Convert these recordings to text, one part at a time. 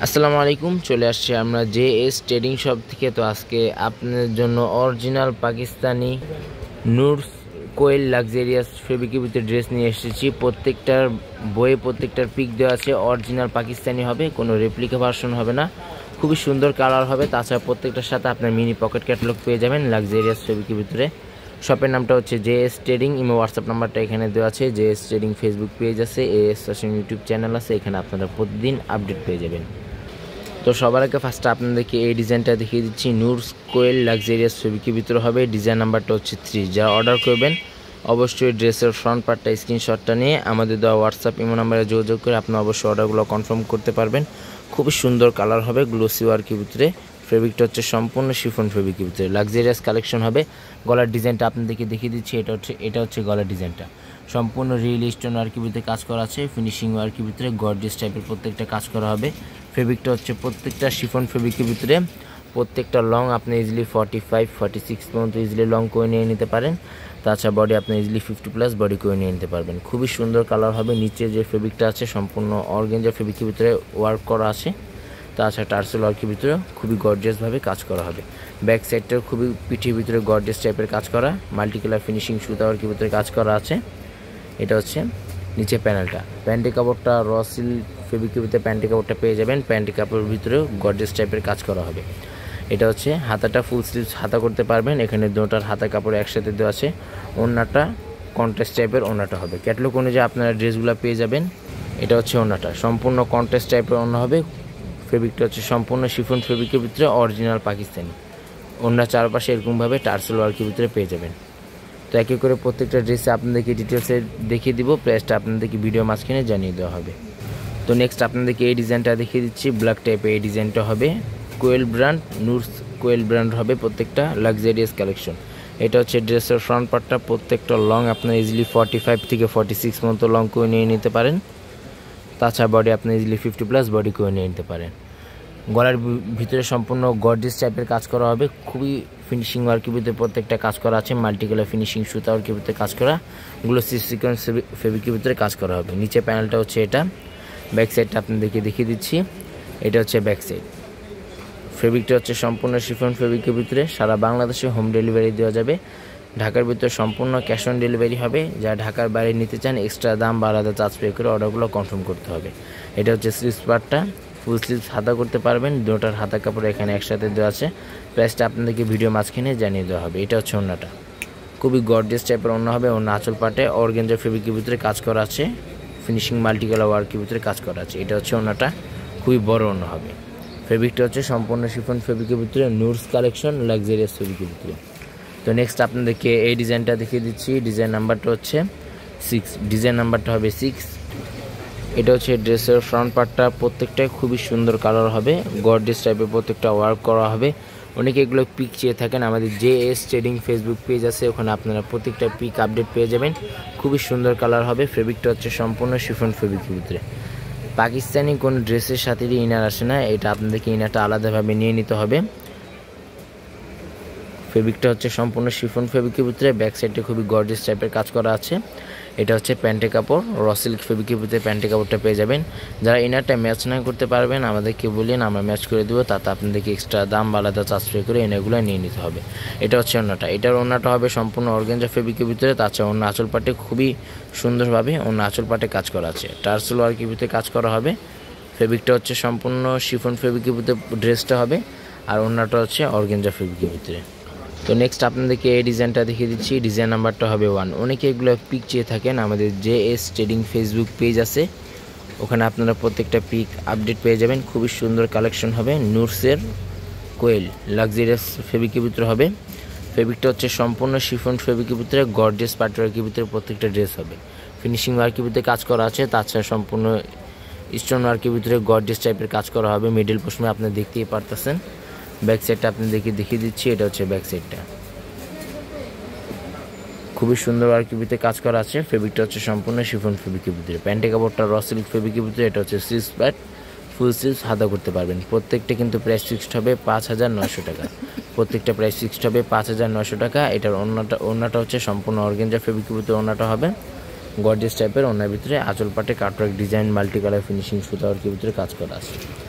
আসসালামু আলাইকুম, চলে আসছে আমরা জেএস ট্রেডিং শপ থেকে। তো আজকে আপনাদের জন্য অরিজিনাল পাকিস্তানি নূর কোয়েল লাক্সারিয়াস ফেব্রিকের ভিতরে ড্রেস নিয়ে এসেছি। প্রত্যেকটার বইয়ে প্রত্যেকটার পিক দেওয়া আছে, অরিজিনাল পাকিস্তানি হবে, কোনো রেপ্লিকা ভার্সন হবে না। খুবই সুন্দর কালার হবে। তাছাড়া প্রত্যেকটার সাথে আপনার মিনি পকেট ক্যাটালগ পেয়ে যাবেন লাক্সারিয়াস ফেব্রিকের ভিতরে। শপের নামটা হচ্ছে জেএস ট্রেডিং। ইমো হোয়াটসঅ্যাপ নাম্বারটা এখানে দেওয়া আছে। জেএস ট্রেডিং ফেসবুক পেজ আছে, এএস ফ্যাশন ইউটিউব চ্যানেল আছে, এখানে আপনারা প্রতিদিন আপডেট পেয়ে যাবেন। তো সবার আগে ফার্স্টে আপনাদেরকে এই ডিজাইনটা দেখিয়ে দিচ্ছি। নূর কোয়েল লাক্সারিয়াস ফেব্রিকের ভিতরে হবে। ডিজাইন নাম্বারটা হচ্ছে 3। যারা অর্ডার করবেন অবশ্যই ড্রেসের ফ্রন্ট পার্টটা স্ক্রিনশটটা নিয়ে আমাদের দেওয়া হোয়াটসঅ্যাপ ইমো নাম্বারে যোগাযোগ করে আপনি অবশ্যই অর্ডারগুলো কনফার্ম করতে পারবেন। খুবই সুন্দর কালার হবে, গ্লোসি ওয়ার্কের ভিতরে। ফেব্রিকটা হচ্ছে সম্পূর্ণ শিফন ফেব্রিকের ভিতরে, লাক্সারিয়াস কালেকশন হবে। গলার ডিজাইনটা আপনাদেরকে দেখিয়ে দিচ্ছি। এটা হচ্ছে গলার ডিজাইনটা সম্পূর্ণ রিয়েল স্টোন ওয়ার্কের ভিতরে কাজ করা আছে। ফিনিশিং ওয়ার্কের ভিতরে গর্জিয়াস টাইপের প্রত্যেকটা কাজ করা হবে। ফেব্রিকটা হচ্ছে প্রত্যেকটা শিফন ফেব্রিকের ভিতরে। প্রত্যেকটা লং আপনি ইজিলি 45-46 পর্যন্ত ইজিলি লং করে নিয়ে নিতে পারেন। তাছাড়া বডি আপনি ইজিলি 50+ বডি করে নিয়ে নিতে পারবেন। খুবই সুন্দর কালার হবে। নিচে যে ফেব্রিকটা আছে সম্পূর্ণ অর্গানজা ফেব্রিকের ভিতরে ওয়ার্ক করা আছে। তাছাড়া টার্সেল ওয়ার্কের ভিতরে খুবই গর্জিয়াসভাবে কাজ করা হবে। ব্যাক সাইডটাও খুবই পিঠের ভিতরে গর্জিয়াস টাইপের কাজ করা, মাল্টি কালার ফিনিশিং সুতা ওয়ার্কের ভিতরে কাজ করা আছে। এটা হচ্ছে নিচে প্যানেলটা। প্যান্টি কাপড়টা র সিল্ক ফেব্রিকের ভিতরে প্যান্টি কাপড়টা পেয়ে যাবেন। প্যান্টি কাপড়ের ভিতরেও গর্জিয়াস টাইপের কাজ করা হবে। এটা হচ্ছে হাতাটা ফুল স্লিভস হাতা করতে পারবেন। এখানে দুটার হাতা কাপড় একসাথে দেওয়া আছে। ওড়নাটা কন্ট্রাস্ট টাইপের ওড়নাটা হবে। ক্যাটালগ অনুযায়ী আপনারা ড্রেসগুলো পেয়ে যাবেন। এটা হচ্ছে ওড়নাটা সম্পূর্ণ কন্ট্রাস্ট টাইপের ওড়না হবে। ফেব্রিকটা হচ্ছে সম্পূর্ণ শিফন ফেব্রিকের ভিতরে অরিজিনাল পাকিস্তানি। ওড়না চারপাশে এরকমভাবে টার্সেল ওয়ার্কের ভিতরে পেয়ে যাবেন। তো একে করে প্রত্যেকটা ড্রেসে আপনাদেরকে ডিটেলসে দেখিয়ে দিব। প্রাইসটা আপনাদেরকে ভিডিও মাঝখানে জানিয়ে দেওয়া হবে। তো নেক্সট আপনাদেরকে এই ডিজাইনটা দেখিয়ে দিচ্ছি। ব্ল্যাক টাইপের এই ডিজাইনটা হবে। কোয়েল ব্র্যান্ড, নূর কোয়েল ব্র্যান্ড হবে প্রত্যেকটা লাক্সারিয়াস কালেকশন। এটা হচ্ছে ড্রেসের ফ্রন্ট পার্টটা। প্রত্যেকটা লং আপনার ইজিলি 45-46 পর্যন্ত লং করে নিয়ে নিতে পারেন। তাছাড়া বডি আপনি ইজিলি 50+ বডি করে নিয়ে নিতে পারেন। গলার ভিতরে সম্পূর্ণ গর্জিয়াস টাইপের কাজ করা হবে। খুবই ফিনিশিং ওয়ার্কের ভিতরে প্রত্যেকটা কাজ করা আছে। মাল্টি কালার ফিনিশিং সুতা ওয়ার্কের ভিতরে কাজ করা, গ্লোসি সিকোয়েন্স ফেব্রিকের ভিতরে কাজ করা হবে। নিচে প্যানেলটা হচ্ছে এটা। ব্যাক সাইডটা আপনাদেরকে দেখিয়ে দিচ্ছি। এটা হচ্ছে ব্যাক সাইড। ফেব্রিকটা হচ্ছে সম্পূর্ণ শিফন ফেব্রিকের ভিতরে। সারা বাংলাদেশে হোম ডেলিভারি দেওয়া যাবে। ঢাকার ভিতরে সম্পূর্ণ ক্যাশ অন ডেলিভারি হবে। যা ঢাকার বাইরে নিতে চান এক্সট্রা দাম বা আলাদা চার্জ পে করে অর্ডারগুলো কনফার্ম করতে হবে। এটা হচ্ছে স্লিভস পার্টটা। ফুল স্লিভস হাতা করতে পারবেন। দুটার হাতা কাপড় এখানে একসাথে দেওয়া আছে। প্রাইসটা আপনাদেরকে ভিডিও মাঝখানে জানিয়ে দেওয়া হবে। এটা হচ্ছে ওড়নাটা। খুবই গর্জিয়াস টাইপের ওড়না হবে। ওড়না আঁচল পাটে অর্গানজা ফেব্রিকের ভিতরে কাজ করা আছে। ফিনিশিং মাল্টি কালার ওয়ার্কের ভিতরে কাজ করা আছে। এটা হচ্ছে ওড়নাটা। খুবই বড় ওড়না হবে। ফেব্রিকটা হচ্ছে সম্পূর্ণ শিফন ফেব্রিকের ভিতরে, নূরস কালেকশন লাক্সারিয়াস ফেব্রিকের ভিতরে। তো নেক্সট আপনাদেরকে এই ডিজাইনটা দেখিয়ে দিচ্ছি। ডিজাইন নাম্বারটা হচ্ছে 6। ডিজাইন নাম্বারটা হবে 6। এটা হচ্ছে ড্রেসের ফ্রন্ট পার্টটা। প্রত্যেকটাই খুবই সুন্দর কালার হবে। গর্জিয়াস টাইপের প্রত্যেকটা ওয়ার্ক করা হবে। অনেকে এগুলো পিক চেয়ে থাকেন। আমাদের জেএস ট্রেডিং ফেসবুক পেজ আছে, ওখানে আপনারা প্রত্যেকটা পিক আপডেট পেয়ে যাবেন। খুবই সুন্দর কালার হবে। ফেব্রিকটা হচ্ছে সম্পূর্ণ শিফন ফেব্রিকের ভিতরে। পাকিস্তানি কোন ড্রেসের সাথে ইনার আসে না, এটা আপনাদেরকে ইনারটা আলাদাভাবে নিয়ে নিতে হবে। ফেব্রিকটা হচ্ছে সম্পূর্ণ শিফন ফেব্রিকের ভিতরে। ব্যাক সাইডে খুবই গর্জিয়াস টাইপের কাজ করা আছে। এটা হচ্ছে প্যান্টে কাপড়, র সিল্ক ফেব্রিকের ভিতরে প্যান্টে কাপড়টা পেয়ে যাবেন। যারা ইনারটা ম্যাচ না করতে পারবেন আমাদেরকে বললেন, আমরা ম্যাচ করে দেবো। তাতে আপনাদেরকে এক্সট্রা দাম বা আলাদা চার্জ পে করে ইনারগুলো নিয়ে নিতে হবে। এটা হচ্ছে ওড়নাটা। এটার ওড়নাটা হবে সম্পূর্ণ অর্গানজা ফেব্রিকের ভিতরে। তাছাড়া ওড়না আঁচল পাটে খুবই সুন্দরভাবে ওড়না আঁচল পাটে কাজ করা আছে। টার্সেল ওয়ার্কের ভিতরে কাজ করা হবে। ফেব্রিকটা হচ্ছে সম্পূর্ণ শিফন ফেব্রিকের ভিতরে ড্রেসটা হবে। আর ওড়নাটা হচ্ছে অর্গানজা ফেব্রিকের ভিতরে। তো নেক্সট আপনাদেরকে এই ডিজাইনটা দেখিয়ে দিচ্ছি। ডিজাইন নাম্বারটা হবে 1। অনেকে এগুলো পিক চেয়ে থাকেন। আমাদের জেএস ট্রেডিং ফেসবুক পেজ আছে, ওখানে আপনারা প্রত্যেকটা পিক আপডেট পেয়ে যাবেন। খুবই সুন্দর কালেকশন হবে। নূরসের কোয়েল লাক্সারিয়াস ফেব্রিকের ভিতরে হবে। ফেব্রিকটা হচ্ছে সম্পূর্ণ শিফন ফেব্রিকের ভিতরে, গর্জিয়াস পার্ট ওয়ার্কের ভিতরে প্রত্যেকটা ড্রেস হবে। ফিনিশিং ওয়ার্কের ভিতরে কাজ করা আছে। তাছাড়া সম্পূর্ণ স্টোন ওয়ার্কের ভিতরে গর্জিয়াস টাইপের কাজ করা হবে। মিডল পোর্শনে আপনি দেখতেই পারতেছেন। ব্যাক সাইডটা আপনাদেরকে দেখিয়ে দিচ্ছি। এটা হচ্ছে ব্যাক সাইডটা। খুবই সুন্দর ওয়ার্কের ভিতরে কাজ করা আছে। ফেব্রিকটা হচ্ছে সম্পূর্ণ শিফন ফেব্রিকের ভিতরে। প্যান্টে কাপড়টা র সিল্ক ফেব্রিকের ভিতরে। এটা হচ্ছে স্লিভস প্যাড, ফুল স্লিভস হাতা করতে পারবেন। প্রত্যেকটা কিন্তু প্রাইস ফিক্সড হবে 5900 টাকা। প্রত্যেকটা প্রাইস ফিক্সড হবে 5900 টাকা। এটার ওড়নাটা হচ্ছে সম্পূর্ণ অর্গানজা ফেব্রিকের ভিতরে ওড়নাটা হবে। গর্জিয়াস টাইপের ওড়নার ভিতরে আঁচল পাটে cutwork design multi colour finishing সুতা ওয়ার্কের ভিতরে কাজ করা আছে।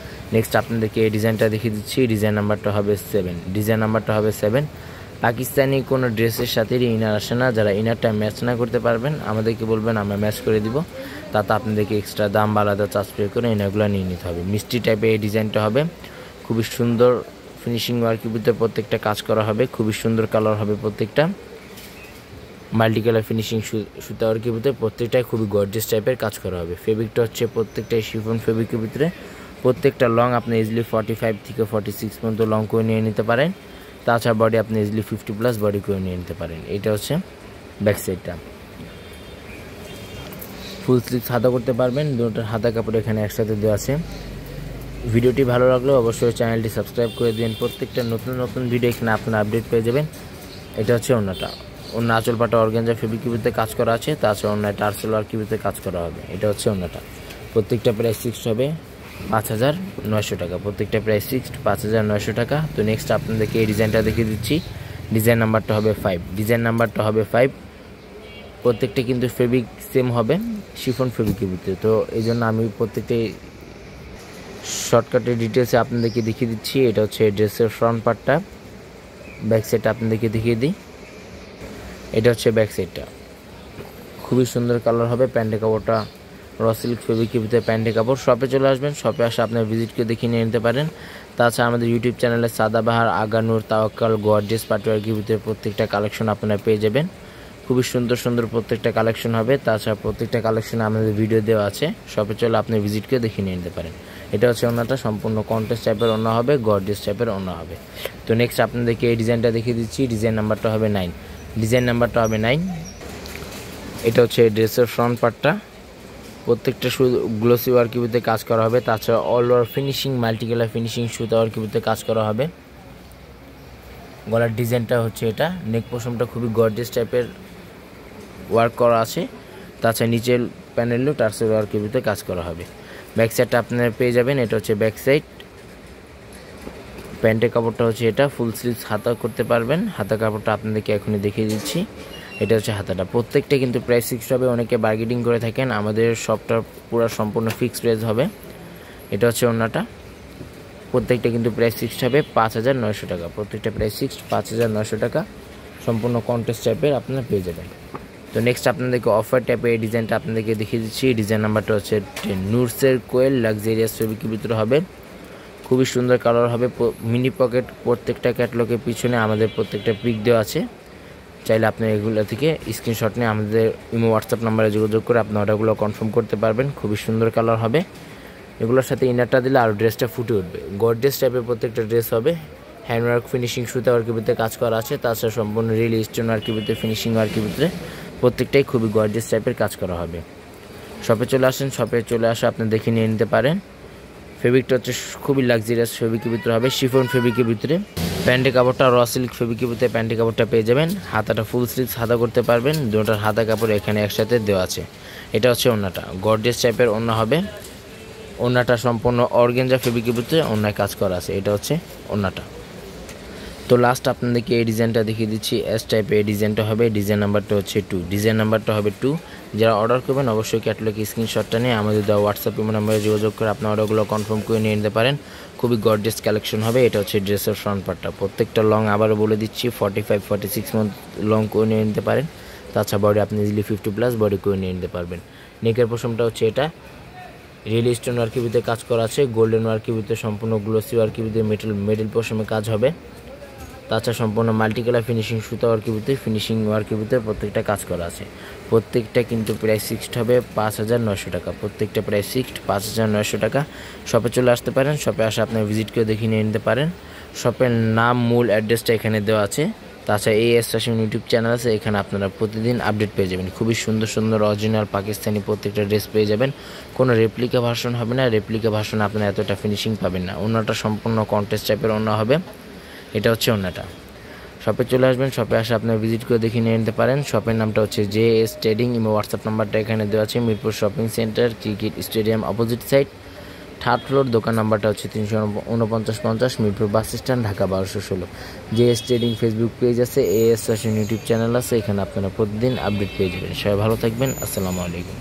নেক্সট আপনাদেরকে এই ডিজাইনটা দেখিয়ে দিচ্ছি। ডিজাইন নাম্বারটা হবে 7। পাকিস্তানি কোনো ড্রেসের সাথে ইনার আসে না, যারা ইনারটা ম্যাচ না করতে পারবেন আমাদেরকে বলবেন, আমরা ম্যাচ করে দিব। তাতে আপনাদেরকে এক্সট্রা দাম বা আলাদা চার্জ পে করে ইনারগুলো নিয়ে নিতে হবে। মিষ্টি টাইপের এই ডিজাইনটা হবে, খুবই সুন্দর ফিনিশিং ওয়ার্কের ভিতরে প্রত্যেকটা কাজ করা হবে, খুবই সুন্দর কালার হবে প্রত্যেকটা। মাল্টি কালার ফিনিশিং সুতা ওয়ার্কের ভিতরে প্রত্যেকটাই খুবই গর্জিয়াস টাইপের কাজ করা হবে। ফেব্রিকটা হচ্ছে প্রত্যেকটাই শিফন ফেব্রিকের ভিতরে। প্রত্যেকটা লং আপনি ইজিলি 45 থেকে 46 পর্যন্ত লং করে নিয়ে নিতে পারেন। তাছাড়া বডি আপনি ইজিলি 50+ বডি করে নিয়ে নিতে পারেন। এটা হচ্ছে ব্যাক সাইডটা। ফুল স্লিভ হাতা করতে পারবেন, দুটোর হাতা কাপড় এখানে একসাথে দেওয়া আছে। ভিডিওটি ভালো লাগলে অবশ্যই চ্যানেলটি সাবস্ক্রাইব করে দিন। প্রত্যেকটা নতুন ভিডিও এখানে আপনারা আপডেট পেয়ে যাবেন। এটা হচ্ছে ওড়নাটা। ওড়না আঁচল পাটা অর্গানজা ফেব্রিকের ভিতরে কাজ করা আছে, তাছাড়া ওড়নায় টার্সেল ওয়ার্কের ভিতরে কাজ করা হবে। এটা হচ্ছে ওড়নাটা। প্রত্যেকটা প্রাইস ফিক্সড হবে 5,900 টাকা। প্রত্যেকটা প্রাইস ফিক্সড 5,900 টাকা। তো নেক্সট আপনাদেরকে এই ডিজাইনটা দেখিয়ে দিচ্ছি। ডিজাইন নাম্বারটা হবে 5। প্রত্যেকটা কিন্তু ফেব্রিক সেম হবে, শিফন ফেব্রিকের ভিতরে। তো এই জন্য আমি প্রত্যেকটাই শর্টকাটের ডিটেলসে আপনাদেরকে দেখিয়ে দিচ্ছি। এটা হচ্ছে ড্রেসের ফ্রন্ট পার্টটা, ব্যাক সাইডটা আপনাদেরকে দেখিয়ে দিই। এটা হচ্ছে ব্যাক সাইডটা, খুবই সুন্দর কালার হবে। প্যান্টের কাপড়টা র সিল্ক ফেব্রিকের ভিতরে প্যান্টের কাপড়। শপে চলে আসবেন, শপে আসে আপনার ভিজিট করে দেখিয়ে নিয়ে নিতে পারেন। তাছাড়া আমাদের ইউটিউব চ্যানেলে সাদাবাহার, আগানুর, তাওয়াক্কাল, গর্জিয়াস পাটওয়ার্কের ভিতরে প্রত্যেকটা কালেকশন আপনারা পেয়ে যাবেন। খুবই সুন্দর প্রত্যেকটা কালেকশন হবে। তাছাড়া প্রত্যেকটা কালেকশনে আমাদের ভিডিও দেওয়া আছে, শপে চলে আপনি ভিজিট করে দেখিয়ে নিয়ে নিতে পারেন। এটা হচ্ছে ওড়নাটা, সম্পূর্ণ কন্ট্রাস্ট টাইপের ওড়না হবে, গর্জিয়াস টাইপের ওড়না হবে। তো নেক্সট আপনাদেরকে এই ডিজাইনটা দেখিয়ে দিচ্ছি। ডিজাইন নাম্বারটা হবে 9। এটা হচ্ছে ড্রেসের ফ্রন্ট পার্টটা। প্রত্যেকটা গ্লোসি ওয়ার্কের ভিতরে কাজ করা হবে। তাছাড়া all over finishing, multi colour finishing সুতা ওয়ার্কের ভিতরে কাজ করা হবে। গলার ডিজাইনটা হচ্ছে এটা। নেক পোশনটা খুবই গর্জিয়াস টাইপের ওয়ার্ক করা আছে। তাছাড়া নিচের প্যানেলেও টার্সেল ওয়ার্কের ভিতরে কাজ করা হবে। ব্যাক সাইডটা আপনারা পেয়ে যাবেন। এটা হচ্ছে ব্যাক সাইড। প্যান্টের কাপড়টা হচ্ছে এটা, ফুল স্লিভস হাতা করতে পারবেন। হাতা কাপড়টা আপনাদেরকে এখনই দেখিয়ে দিচ্ছি। এটা হচ্ছে হাতাটা। প্রত্যেকটা কিন্তু প্রাইস ফিক্সড হবে। অনেকে বার্গেনিং করে থাকেন, আমাদের সবটা পুরো সম্পূর্ণ ফিক্সড প্রাইস হবে। এটা হচ্ছে ওড়নাটা। প্রত্যেকটা কিন্তু প্রাইস ফিক্সড হবে 5,900 টাকা। প্রত্যেকটা প্রাইস ফিক্সড 5,900 টাকা। সম্পূর্ণ কন্ট্রাস্ট টাইপের আপনারা পেয়ে যাবেন। তো নেক্সট আপনাদেরকে অফার টাইপের এই ডিজাইনটা আপনাদেরকে দেখিয়ে দিচ্ছি। ডিজাইন নাম্বারটা হচ্ছে 10। নুরসের কোয়েল লাক্সারিয়াস ফেব্রিকের ভিতরে হবে, খুবই সুন্দর কালার হবে। Mini pocket. প্রত্যেকটা ক্যাটালগের পিছনে আমাদের প্রত্যেকটা পিক দেওয়া আছে। চাইলে আপনি এগুলো থেকে স্ক্রিনশট নিয়ে আমাদের ইমো হোয়াটসঅ্যাপ নাম্বারে যোগাযোগ করে আপনি অর্ডারগুলো কনফার্ম করতে পারবেন। খুবই সুন্দর কালার হবে। এগুলোর সাথে ইনারটা দিলে আরও ড্রেসটা ফুটে উঠবে। গর্জিয়াস টাইপের প্রত্যেকটা ড্রেস হবে। হ্যান্ডওয়ার্ক ফিনিশিং সুতা ওয়ার্কের ভিতরে কাজ করা আছে। তাছাড়া সম্পূর্ণ রিল স্টোন ওয়ার্কের ভিতরে, ফিনিশিং ওয়ার্কের ভিতরে প্রত্যেকটাই খুবই গর্জিয়াস টাইপের কাজ করা হবে। শপে চলে আসেন, শপে চলে আসে আপনি দেখে নিয়ে নিতে পারেন। ফেব্রিকটা হচ্ছে খুবই লাক্সারিয়াস ফেব্রিকের ভিতরে হবে, শিফন ফেব্রিকের ভিতরে। প্যান্টের কাপড়টা র সিল্ক ফেব্রিকের ভিতরে প্যান্টের কাপড়টা পেয়ে যাবেন। হাতাটা ফুল স্লিভস হাতা করতে পারবেন। দুটোর হাতা কাপড় এখানে একসাথে দেওয়া আছে। এটা হচ্ছে ওড়নাটা, গর্জিয়াস টাইপের ওড়না হবে। ওড়নাটা সম্পূর্ণ অর্গানজা ফেব্রিকের ভিতরে ওড়নায় কাজ করা আছে। এটা হচ্ছে ওড়নাটা। তো লাস্ট আপনাদেরকে এই ডিজাইনটা দেখিয়ে দিচ্ছি। এস টাইপের এই ডিজাইনটা হবে। ডিজাইন নাম্বারটা হচ্ছে 2। যারা অর্ডার করবেন অবশ্যই ক্যাটালগের স্ক্রিনশটটা নিয়ে আমাদের দেওয়া হোয়াটসঅ্যাপ নাম্বারে যোগাযোগ করে আপনার অর্ডারগুলো কনফার্ম করে নিয়ে নিতে পারেন। খুবই গর্জিয়াস কালেকশন হবে। এটা হচ্ছে ড্রেসের ফ্রন্ট পার্টটা। প্রত্যেকটা লং আবারও বলে দিচ্ছি 45-46 মন্থ লং করে নিয়ে নিতে পারেন। তাছাড়া বডি আপনি ইজিলি 50+ বডি করে নিয়ে নিতে পারবেন। নেকের পোশনটা হচ্ছে এটা, রিয়েল স্টোন ওয়ার্কের ভিতরে কাজ করা আছে। গোল্ডেন ওয়ার্কের ভিতরে সম্পূর্ণ গ্লোসি ওয়ার্কের ভিতরে মেডেল পোশনে কাজ হবে। তাছাড়া সম্পূর্ণ মাল্টি কালার ফিনিশিং সুতা ওয়ার্কের ভিতরে, ফিনিশিং ওয়ার্কের ভিতরে প্রত্যেকটা কাজ করা আছে। প্রত্যেকটা কিন্তু প্রাইস ফিক্সড হবে 5,900 টাকা। প্রত্যেকটা প্রাইস ফিক্সড 5,900 টাকা। শপে চলে আসতে পারেন, শপে আসে আপনার ভিজিট করে দেখিয়ে নিয়ে নিতে পারেন। শপের নাম, মূল অ্যাড্রেসটা এখানে দেওয়া আছে। তাছাড়া AS ফ্যাশন ইউটিউব চ্যানেল আছে, এখানে আপনারা প্রতিদিন আপডেট পেয়ে যাবেন। খুবই সুন্দর অরিজিনাল পাকিস্তানি প্রত্যেকটা ড্রেস পেয়ে যাবেন। কোনো রেপ্লিকা ভার্সন হবে না। রেপ্লিকা ভার্সনে আপনারা এতটা ফিনিশিং পাবেন না। ওড়নাটা সম্পূর্ণ কন্ট্রাস্ট টাইপের ওড়না হবে। এটা হচ্ছে ওড়নাটা। শপে চলে আসবেন, শপে আসে আপনার ভিজিট করে দেখে নিয়ে নিতে পারেন। শপের নামটা হচ্ছে JS ট্রেডিং। ইমো হোয়াটসঅ্যাপ নাম্বারটা এখানে দেওয়া আছে। Mirpur shopping centre, cricket stadium opposite side, 3rd floor. দোকান নাম্বারটা হচ্ছে 349-50, Mirpur bus stand, Dhaka 1216। JS trading Facebook page আছে, AS ফ্যাশন ইউটিউব চ্যানেল আছে, এখানে আপনারা প্রতিদিন আপডেট পেয়ে যাবেন। সবাই ভালো থাকবেন। আসসালামু আলাইকুম।